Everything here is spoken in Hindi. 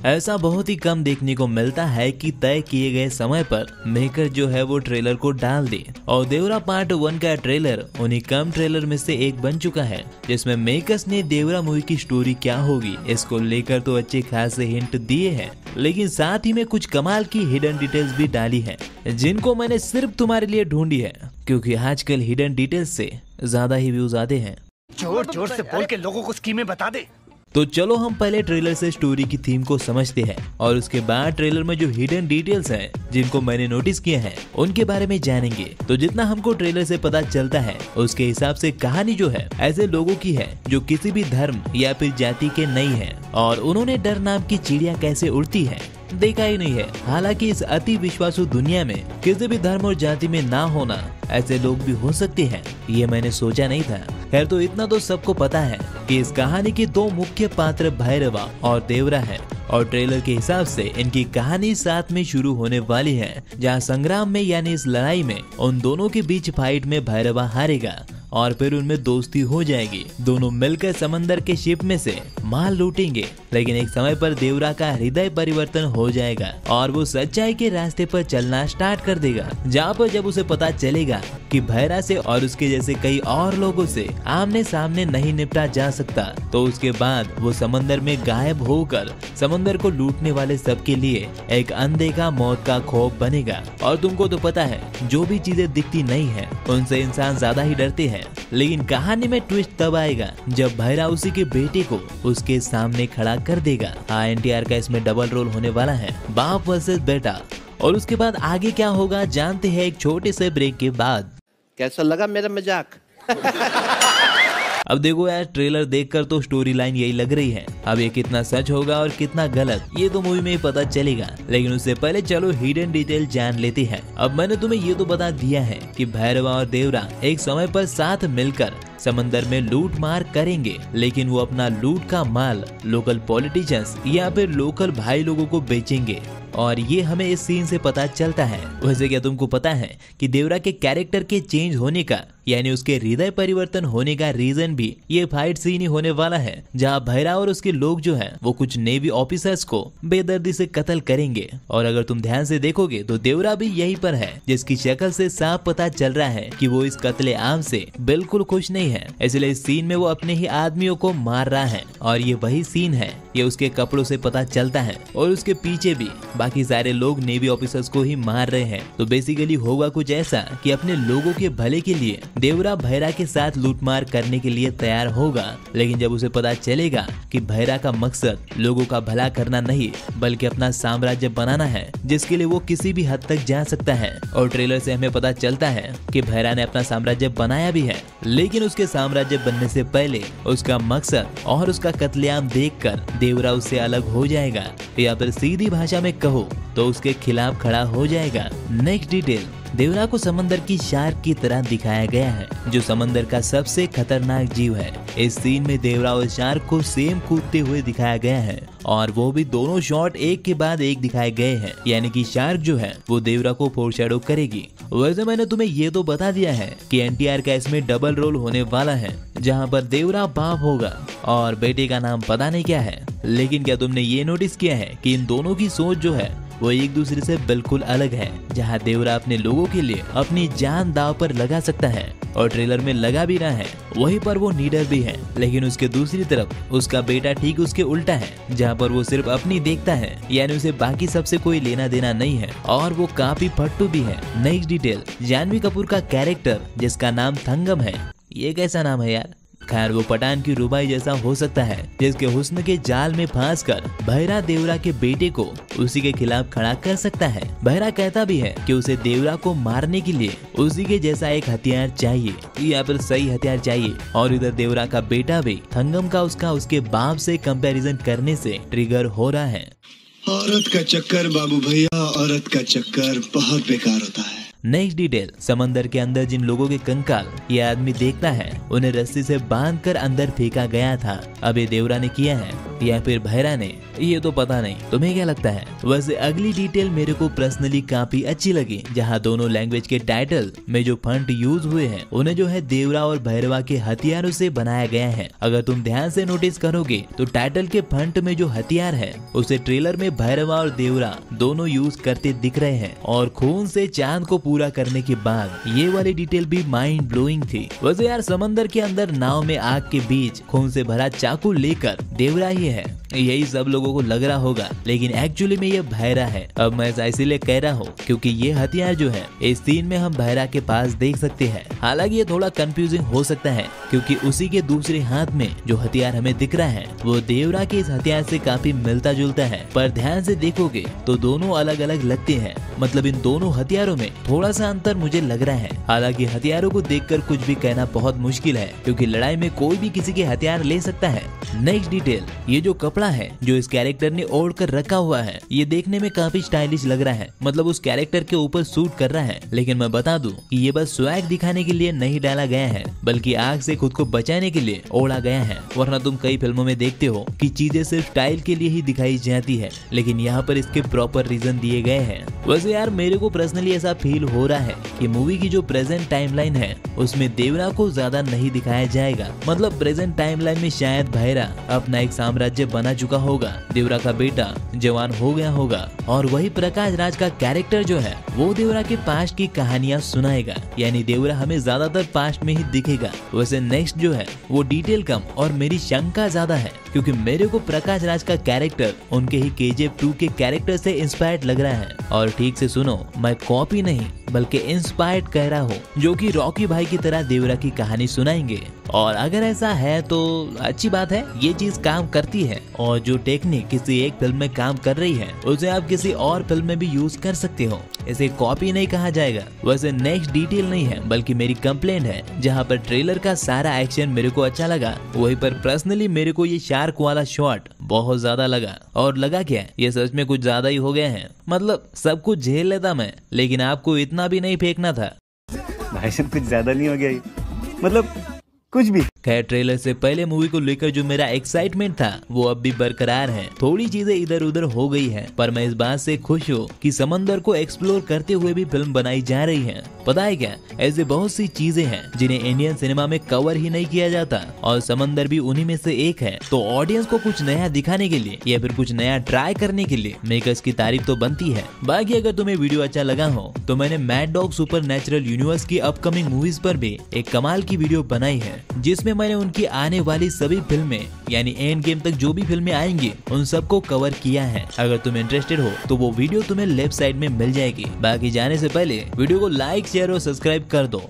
ऐसा बहुत ही कम देखने को मिलता है कि तय किए गए समय पर मेकर जो है वो ट्रेलर को डाल दे, और देवरा पार्ट 1 का ट्रेलर उन्हीं कम ट्रेलर में से एक बन चुका है जिसमें मेकर्स ने देवरा मूवी की स्टोरी क्या होगी इसको लेकर तो अच्छे खासे हिंट दिए हैं, लेकिन साथ ही में कुछ कमाल की हिडन डिटेल्स भी डाली है जिनको मैंने सिर्फ तुम्हारे लिए ढूंढी है, क्योंकि आजकल हिडन डिटेल्स से ज्यादा ही व्यूज आते हैं। जोर जोर से बोल के लोगों को स्कीमें बता दे। तो चलो हम पहले ट्रेलर से स्टोरी की थीम को समझते हैं और उसके बाद ट्रेलर में जो हिडन डिटेल्स हैं जिनको मैंने नोटिस किया है उनके बारे में जानेंगे। तो जितना हमको ट्रेलर से पता चलता है उसके हिसाब से कहानी जो है ऐसे लोगों की है जो किसी भी धर्म या फिर जाति के नहीं है और उन्होंने डर नाम की चिड़िया कैसे उड़ती है देखा ही नहीं है। हालांकि इस अति विश्वासु दुनिया में किसी भी धर्म और जाति में ना होना ऐसे लोग भी हो सकते हैं, ये मैंने सोचा नहीं था। खैर तो इतना तो सबको पता है कि इस कहानी के दो मुख्य पात्र भैरवा और देवरा है और ट्रेलर के हिसाब से इनकी कहानी साथ में शुरू होने वाली है, जहां संग्राम में यानी इस लड़ाई में उन दोनों के बीच फाइट में भैरवा हारेगा और फिर उनमें दोस्ती हो जाएगी। दोनों मिलकर समंदर के शिप में से माल लूटेंगे, लेकिन एक समय पर देवरा का हृदय परिवर्तन हो जाएगा और वो सच्चाई के रास्ते पर चलना स्टार्ट कर देगा, जहाँ पर जब उसे पता चलेगा कि भैरा से और उसके जैसे कई और लोगों से आमने सामने नहीं निपटा जा सकता, तो उसके बाद वो समंदर में गायब होकर समंदर को लूटने वाले सबके लिए एक अनदेखा मौत का खौफ बनेगा। और तुमको तो पता है जो भी चीजें दिखती नहीं है उनसे इंसान ज्यादा ही डरते हैं, लेकिन कहानी में ट्विस्ट तब आएगा जब भैरा उसी के बेटे को उसके सामने खड़ा कर देगा। हाँ, एनटीआर का इसमें डबल रोल होने वाला है, बाप वर्सेस बेटा। और उसके बाद आगे क्या होगा जानते हैं एक छोटे से ब्रेक के बाद। कैसा लगा मेरा मजाक? अब देखो यार, ट्रेलर देखकर तो स्टोरी लाइन यही लग रही है। अब ये कितना सच होगा और कितना गलत ये तो मूवी में ही पता चलेगा, लेकिन उससे पहले चलो हिडन डिटेल जान लेते हैं। अब मैंने तुम्हें ये तो बता दिया है कि भैरवा और देवरा एक समय पर साथ मिलकर समंदर में लूट मार करेंगे, लेकिन वो अपना लूट का माल लोकल पॉलिटिशियंस या फिर लोकल भाई लोगों को बेचेंगे और ये हमें इस सीन से पता चलता है। वैसे क्या तुमको पता है कि देवरा के कैरेक्टर के चेंज होने का यानी उसके हृदय परिवर्तन होने का रीजन भी ये फाइट सीन ही होने वाला है, जहाँ भैरा और उसके लोग जो हैं वो कुछ नेवी ऑफिसर्स को बेदर्दी से कत्ल करेंगे। और अगर तुम ध्यान से देखोगे तो देवरा भी यहीं पर है, जिसकी शक्ल से साफ पता चल रहा है कि वो इस कत्ले आम से बिल्कुल खुश नहीं है, इसलिए इस सीन में वो अपने ही आदमियों को मार रहा है। और ये वही सीन है, ये उसके कपड़ों से पता चलता है और उसके पीछे भी बाकी सारे लोग नेवी ऑफिसर्स को ही मार रहे हैं। तो बेसिकली होगा कुछ ऐसा कि अपने लोगों के भले के लिए देवरा भैरा के साथ लूटमार करने के लिए तैयार होगा, लेकिन जब उसे पता चलेगा कि भैरा का मकसद लोगों का भला करना नहीं बल्कि अपना साम्राज्य बनाना है, जिसके लिए वो किसी भी हद तक जा सकता है। और ट्रेलर से हमें पता चलता है कि भैरा ने अपना साम्राज्य बनाया भी है, लेकिन उसके साम्राज्य बनने से पहले उसका मकसद और उसका कत्लेआम देखकर देवरा उससे अलग हो जाएगा, या फिर सीधी भाषा में कहो तो उसके खिलाफ खड़ा हो जाएगा। नेक्स्ट डिटेल, देवरा को समंदर की शार्क की तरह दिखाया गया है, जो समंदर का सबसे खतरनाक जीव है। इस सीन में देवरा और शार्क को सेम कूदते हुए दिखाया गया है और वो भी दोनों शॉट एक के बाद एक दिखाए गए हैं, यानी कि शार्क जो है वो देवरा को फोरशैडो करेगी। वैसे मैंने तुम्हें ये तो बता दिया है कि एनटीआर का इसमें डबल रोल होने वाला है, जहाँ पर देवरा बाप होगा और बेटे का नाम पता नहीं क्या है। लेकिन क्या तुमने ये नोटिस किया है कि इन दोनों की सोच जो है वो एक दूसरे से बिल्कुल अलग है। जहां देवरा अपने लोगों के लिए अपनी जान दांव पर लगा सकता है और ट्रेलर में लगा भी रहा है, वहीं पर वो नीडर भी है, लेकिन उसके दूसरी तरफ उसका बेटा ठीक उसके उल्टा है, जहां पर वो सिर्फ अपनी देखता है, यानी उसे बाकी सबसे कोई लेना देना नहीं है और वो काफी फट्टू भी है। नेक्स्ट डिटेल, जानवी कपूर का कैरेक्टर जिसका नाम थंगम है, ये कैसा नाम है यार। खैर वो पठान की रुबाई जैसा हो सकता है, जिसके हुस्न के जाल में फंसकर भैरा देवरा के बेटे को उसी के खिलाफ खड़ा कर सकता है। भैरा कहता भी है कि उसे देवरा को मारने के लिए उसी के जैसा एक हथियार चाहिए या फिर सही हथियार चाहिए। और इधर देवरा का बेटा भी थंगम का उसके बाप से कंपैरिजन करने से ट्रिगर हो रहा है। औरत का चक्कर बाबू भैया, औरत का चक्कर बहुत बेकार होता है। नेक्स्ट डिटेल, समंदर के अंदर जिन लोगों के कंकाल ये आदमी देखता है उन्हें रस्सी से बांधकर अंदर फेंका गया था। अब ये देवरा ने किया है। या फिर भैरा ने, ये तो पता नहीं, तुम्हें क्या लगता है? वैसे अगली डिटेल मेरे को पर्सनली काफी अच्छी लगी, जहाँ दोनों लैंग्वेज के टाइटल में जो फंट यूज हुए हैं उन्हें जो है देवरा और भैरवा के हथियारों से बनाया गया है। अगर तुम ध्यान से नोटिस करोगे तो टाइटल के फंट में जो हथियार है उसे ट्रेलर में भैरवा और देवरा दोनों यूज करते दिख रहे हैं, और खून से चांद को पूरा करने के बाद ये वाली डिटेल भी माइंड ब्लोइंग थी। वैसे यार समंदर के अंदर नाव में आग के बीच खून से भरा चाकू लेकर देवरा ही है, यही सब लोगों को लग रहा होगा, लेकिन एक्चुअली में ये भैरा है। अब मैं ऐसा इसीलिए कह रहा हूँ क्योंकि ये हथियार जो है इस सीन में हम भैरा के पास देख सकते हैं। हालांकि ये थोड़ा कंफ्यूजिंग हो सकता है क्योंकि उसी के दूसरे हाथ में जो हथियार हमें दिख रहा है वो देवरा के इस हथियार से काफी मिलता जुलता है, पर ध्यान से देखोगे तो दोनों अलग अलग लगते हैं। मतलब इन दोनों हथियारों में थोड़ा सा अंतर मुझे लग रहा है। हालांकि हथियारों को देखकर कुछ भी कहना बहुत मुश्किल है क्योंकि लड़ाई में कोई भी किसी के हथियार ले सकता है। नेक्स्ट डिटेल, ये जो कपड़ा है जो इस कैरेक्टर ने ओढ़ कर रखा हुआ है ये देखने में काफी स्टाइलिश लग रहा है, मतलब उस कैरेक्टर के ऊपर सूट कर रहा है। लेकिन मैं बता दूं कि ये बस स्वैग दिखाने के लिए नहीं डाला गया है, बल्कि आग से खुद को बचाने के लिए ओढ़ा गया है। वरना तुम कई फिल्मों में देखते हो कि चीजें सिर्फ स्टाइल के लिए ही दिखाई जाती है, लेकिन यहाँ पर इसके प्रॉपर रीजन दिए गए हैं। वैसे यार मेरे को पर्सनली ऐसा फील हो रहा है कि मूवी की जो प्रेजेंट टाइमलाइन है उसमें देवरा को ज्यादा नहीं दिखाया जाएगा। मतलब प्रेजेंट टाइमलाइन में शायद भैरा अपना एक साम्राज्य बना चुका होगा, देवरा का बेटा जवान हो गया होगा, और वही प्रकाश राज का कैरेक्टर जो है वो देवरा के पास्ट की कहानियां सुनाएगा, यानी देवरा हमें ज्यादातर पास्ट में ही दिखेगा। वैसे नेक्स्ट जो है वो डिटेल कम और मेरी शंका ज्यादा है क्योंकि मेरे को प्रकाश राज का कैरेक्टर उनके ही KGF 2 के कैरेक्टर से इंस्पायर्ड लग रहा है। और ठीक से सुनो, मैं कॉपी नहीं बल्कि इंस्पायर्ड कह रहा हूँ, जो कि रॉकी भाई की तरह देवरा की कहानी सुनाएंगे। और अगर ऐसा है तो अच्छी बात है, ये चीज काम करती है, और जो टेक्निक किसी एक फिल्म में काम कर रही है उसे आप किसी और फिल्म में भी यूज कर सकते हो, इसे कॉपी नहीं कहा जाएगा। वैसे नेक्स्ट डिटेल नहीं है बल्कि मेरी कंप्लेंट है, जहाँ पर ट्रेलर का सारा एक्शन मेरे को अच्छा लगा, वहीं पर पर्सनली मेरे को ये शार्क वाला शॉट बहुत ज्यादा लगा। और लगा क्या, ये सच में कुछ ज्यादा ही हो गया है। मतलब सब कुछ झेल लेता मैं, लेकिन आपको इतना भी नहीं फेंकना था। भाई साहब कुछ ज्यादा नहीं हो गया ये? मतलब कुछ भी। खैर ट्रेलर से पहले मूवी को लेकर जो मेरा एक्साइटमेंट था वो अब भी बरकरार है। थोड़ी चीजें इधर उधर हो गई है, पर मैं इस बात से खुश हूँ कि समंदर को एक्सप्लोर करते हुए भी फिल्म बनाई जा रही है। पता है क्या, ऐसे बहुत सी चीजें हैं जिन्हें इंडियन सिनेमा में कवर ही नहीं किया जाता, और समंदर भी उन्हीं में से एक है। तो ऑडियंस को कुछ नया दिखाने के लिए या फिर कुछ नया ट्राई करने के लिए मेकर्स की तारीफ तो बनती है। बाकी अगर तुम्हें वीडियो अच्छा लगा हो तो मैंने मैड डॉग सुपरनैचुरल यूनिवर्स की अपकमिंग मूवीज पर भी एक कमाल की वीडियो बनाई है, जिसमें मैंने उनकी आने वाली सभी फिल्में यानी एंड गेम तक जो भी फिल्में आएंगी उन सबको कवर किया है। अगर तुम इंटरेस्टेड हो तो वो वीडियो तुम्हें लेफ्ट साइड में मिल जाएगी। बाकी जाने से पहले वीडियो को लाइक, शेयर और सब्सक्राइब कर दो।